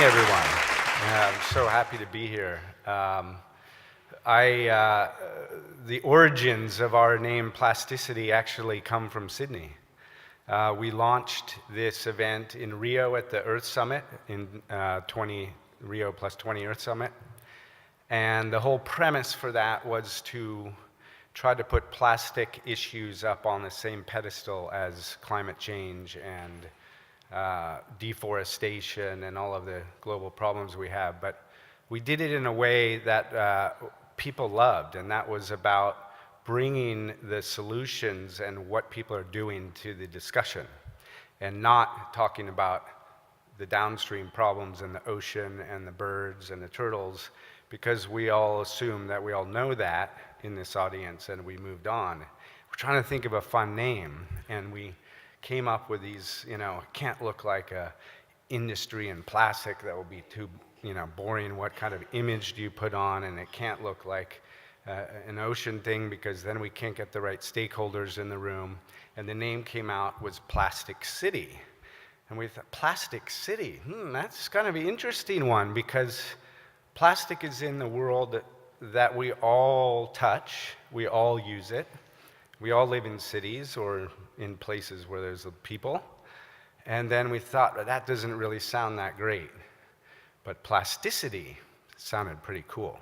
everyone. I'm so happy to be here. The origins of our name Plasticity actually come from Sydney. We launched this event in Rio at the Earth Summit, in Rio plus 20 Earth Summit. And the whole premise for that was to try to put plastic issues up on the same pedestal as climate change and deforestation and all of the global problems we have. But we did it in a way that people loved, and that was about bringing the solutions and what people are doing to the discussion, and not talking about the downstream problems in the ocean and the birds and the turtles, because we all assume that we all know that in this audience and we moved on. We're trying to think of a fun name, and we came up with these, it can't look like a industry in plastic, that will be too, boring. What kind of image do you put on? And it can't look like an ocean thing, because then we can't get the right stakeholders in the room. And the name came out was Plastic City. And we thought, Plastic City, that's kind of an interesting one, because plastic is in the world that we all touch, we all use it. We all live in cities or in places where there's people. And then we thought, well, that doesn't really sound that great. But plasticity sounded pretty cool.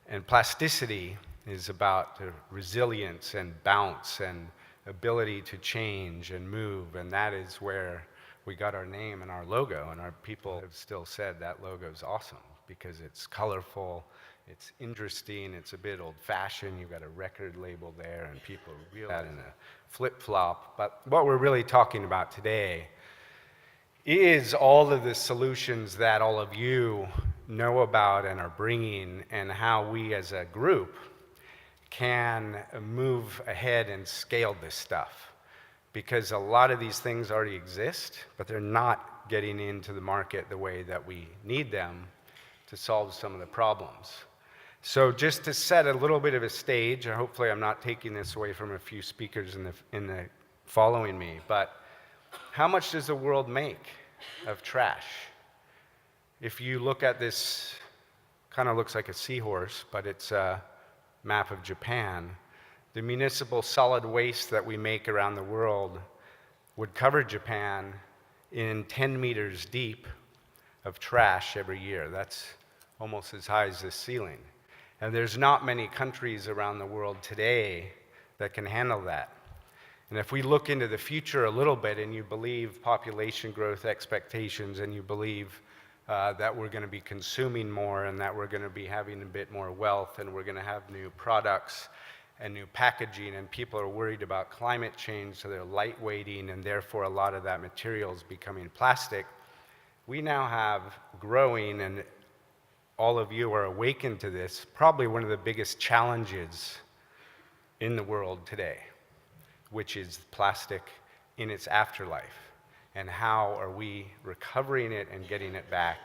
And plasticity is about the resilience and bounce and ability to change and move. And that is where we got our name and our logo. And our people have still said that logo is awesome, because it's colorful, it's interesting, it's a bit old-fashioned. You've got a record label there, and people realize that in a flip-flop. But what we're really talking about today is all of the solutions that all of you know about and are bringing, and how we as a group can move ahead and scale this stuff. Because a lot of these things already exist, but they're not getting into the market the way that we need them to solve some of the problems. So just to set a little bit of a stage, and hopefully I'm not taking this away from a few speakers in the following me, but how much does the world make of trash? If you look at this, kind of looks like a seahorse, but it's a map of Japan. The municipal solid waste that we make around the world would cover Japan in 10 meters deep of trash every year. That's almost as high as this ceiling. And there's not many countries around the world today that can handle that. And if we look into the future a little bit, and you believe population growth expectations, and you believe that we're going to be consuming more, and that we're going to be having a bit more wealth, and we're going to have new products and new packaging, and people are worried about climate change, so they're lightweighting, and therefore a lot of that material is becoming plastic, we now have growing, and all of you are awakened to this, probably one of the biggest challenges in the world today, which is plastic in its afterlife. And how are we recovering it and getting it back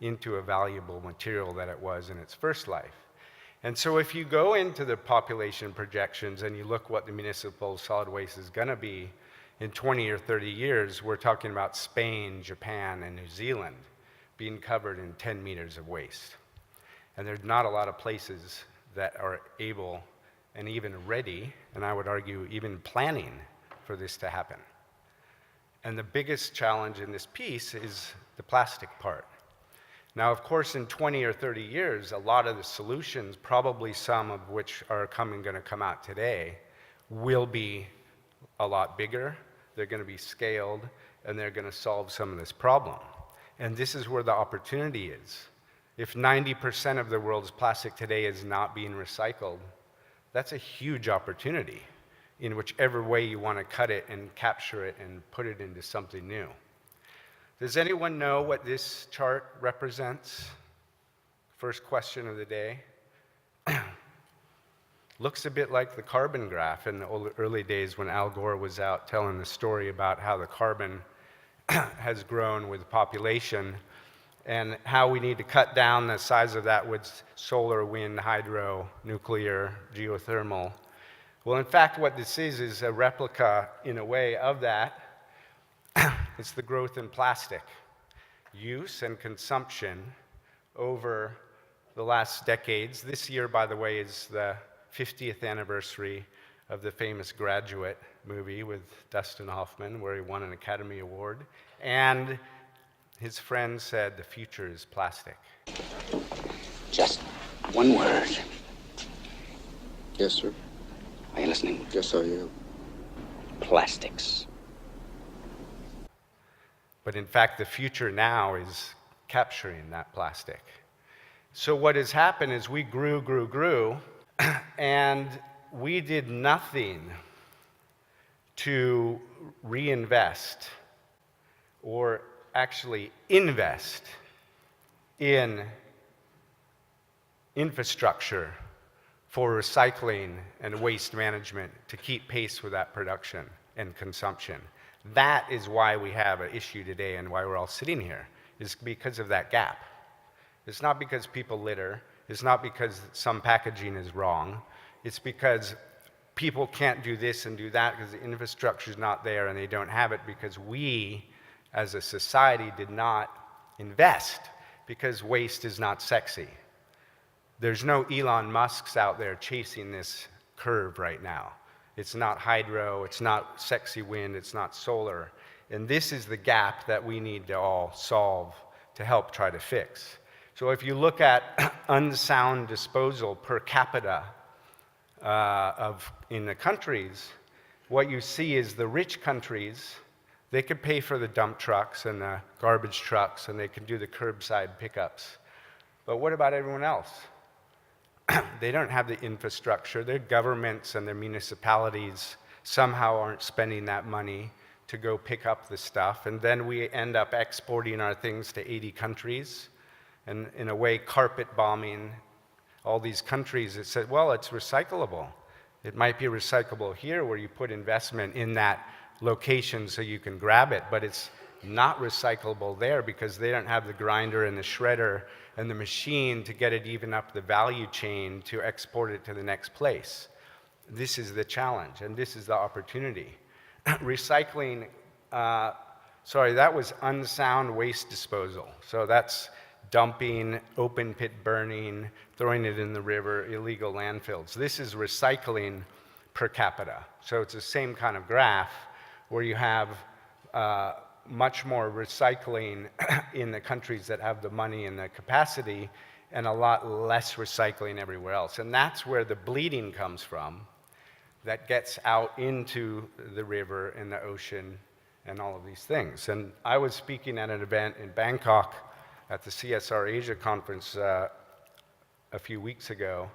into a valuable material that it was in its first life? And so if you go into the population projections and you look what the municipal solid waste is going to be in 20 or 30 years, we're talking about Spain, Japan, and New Zealand being covered in 10 meters of waste. And there's not a lot of places that are able and even ready, and I would argue even planning for this to happen. And the biggest challenge in this piece is the plastic part. Now, of course, in 20 or 30 years, a lot of the solutions, probably some of which are going to come out today, will be a lot bigger, they're going to be scaled, and they're going to solve some of this problem. And this is where the opportunity is. If 90% of the world's plastic today is not being recycled, that's a huge opportunity in whichever way you want to cut it and capture it and put it into something new. Does anyone know what this chart represents? First question of the day. Looks a bit like the carbon graph in the early days when Al Gore was out telling the story about how the carbon has grown with population, and how we need to cut down the size of that with solar, wind, hydro, nuclear, geothermal. Well, in fact, what this is a replica, in a way, of that. It's the growth in plastic. use and consumption over the last decades. This year, by the way, is the 50th anniversary of the famous Graduate movie with Dustin Hoffman, where he won an Academy Award. And his friend said, the future is plastic. Just one word. Yes, sir. Are you listening? Yes, I am. Plastics. But in fact, the future now is capturing that plastic. So what has happened is we grew, and we did nothing to reinvest or actually invest in infrastructure for recycling and waste management to keep pace with that production and consumption. That is why we have an issue today and why we're all sitting here, is because of that gap. It's not because people litter. It's not because some packaging is wrong. It's because people can't do this and do that because the infrastructure is not there and they don't have it because we, as a society, did not invest because waste is not sexy. There's no Elon Musks out there chasing this curve right now. It's not hydro, it's not sexy wind, it's not solar. And this is the gap that we need to all solve to help try to fix. So if you look at unsound disposal per capita in the countries, what you see is the rich countries, they could pay for the dump trucks and the garbage trucks and they can do the curbside pickups. But what about everyone else? They don't have the infrastructure. Their governments and their municipalities somehow aren't spending that money to go pick up the stuff. And then we end up exporting our things to 80 countries and, in a way, carpet bombing all these countries that said, well, it's recyclable. It might be recyclable here where you put investment in that location so you can grab it, but it's not recyclable there because they don't have the grinder and the shredder and the machine to get it even up the value chain to export it to the next place. This is the challenge, and this is the opportunity. Recycling, that was unsound waste disposal. So that's dumping, open pit burning, throwing it in the river, illegal landfills. This is recycling per capita. So it's the same kind of graph where you have much more recycling in the countries that have the money and the capacity, and a lot less recycling everywhere else. And that's where the bleeding comes from that gets out into the river and the ocean and all of these things. And I was speaking at an event in Bangkok at the CSR Asia conference a few weeks ago,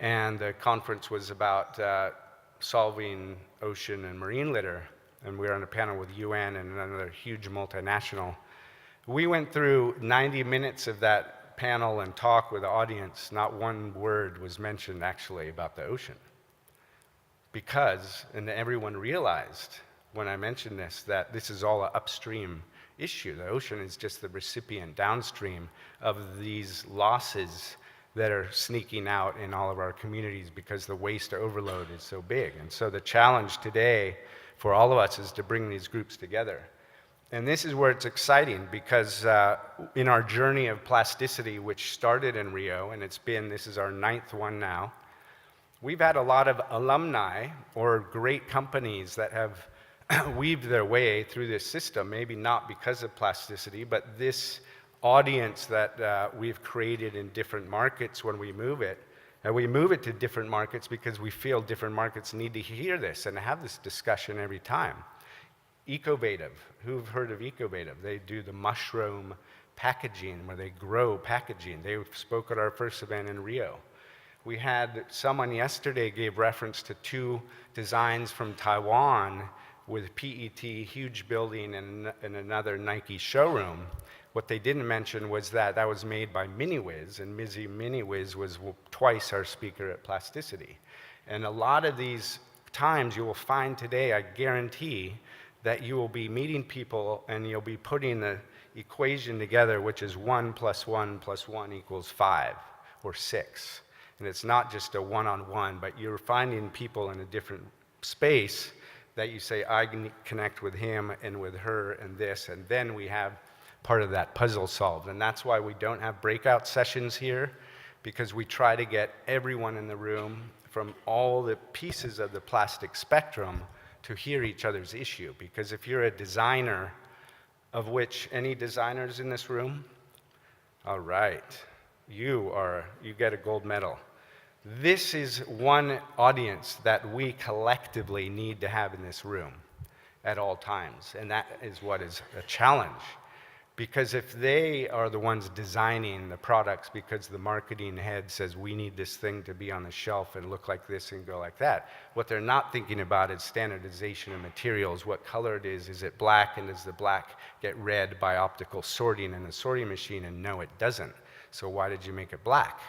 and the conference was about solving ocean and marine litter. And we were on a panel with UN and another huge multinational. We went through 90 minutes of that panel and talk with the audience. Not one word was mentioned actually about the ocean. Because, and everyone realized when I mentioned this, that this is all an upstream issue. The ocean is just the recipient downstream of these losses that are sneaking out in all of our communities because the waste overload is so big. And so the challenge today for all of us is to bring these groups together. And this is where it's exciting because in our journey of plasticity, which started in Rio, and this is our 9th one now, we've had a lot of alumni or great companies that have weaved their way through this system, maybe not because of plasticity, but this audience that we've created in different markets when we move it. And we move it to different markets because we feel different markets need to hear this and have this discussion every time. Ecovative, who've heard of Ecovative? They do the mushroom packaging where they grow packaging. They spoke at our first event in Rio. We had someone yesterday gave reference to 2 designs from Taiwan with PET, huge building, and another Nike showroom. What they didn't mention was that that was made by MiniWiz, and MiniWiz was twice our speaker at Plasticity. And a lot of these times you will find today, I guarantee, that you will be meeting people and you'll be putting the equation together, which is 1 + 1 + 1 = 5 or 6. And it's not just a one-on-one, but you're finding people in a different space that you say, I can connect with him and with her and this, and then we have part of that puzzle solved. And that's why we don't have breakout sessions here, because we try to get everyone in the room from all the pieces of the plastic spectrum to hear each other's issue. Because if you're a designer, of which any designers in this room? All right, you get a gold medal. This is one audience that we collectively need to have in this room at all times, and that is what is a challenge. Because if they are the ones designing the products because the marketing head says we need this thing to be on the shelf and look like this and go like that, what they're not thinking about is standardization of materials, what color it is it black, and does the black get read by optical sorting in the sorting machine? And no, it doesn't. So why did you make it black?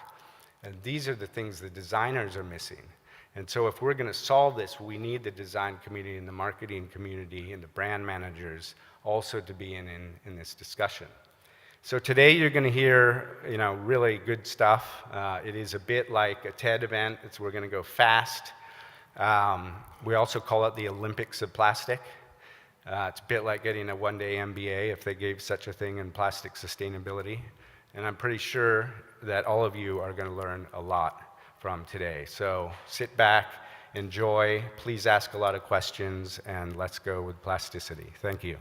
And these are the things the designers are missing. And so if we're going to solve this, we need the design community and the marketing community and the brand managers also to be in this discussion. So today you're going to hear really good stuff. It is a bit like a TED event. We're going to go fast. We also call it the Olympics of plastic. It's a bit like getting a one-day MBA if they gave such a thing in plastic sustainability. And I'm pretty sure that all of you are going to learn a lot from today. So sit back, enjoy, please ask a lot of questions, and let's go with plasticity. Thank you.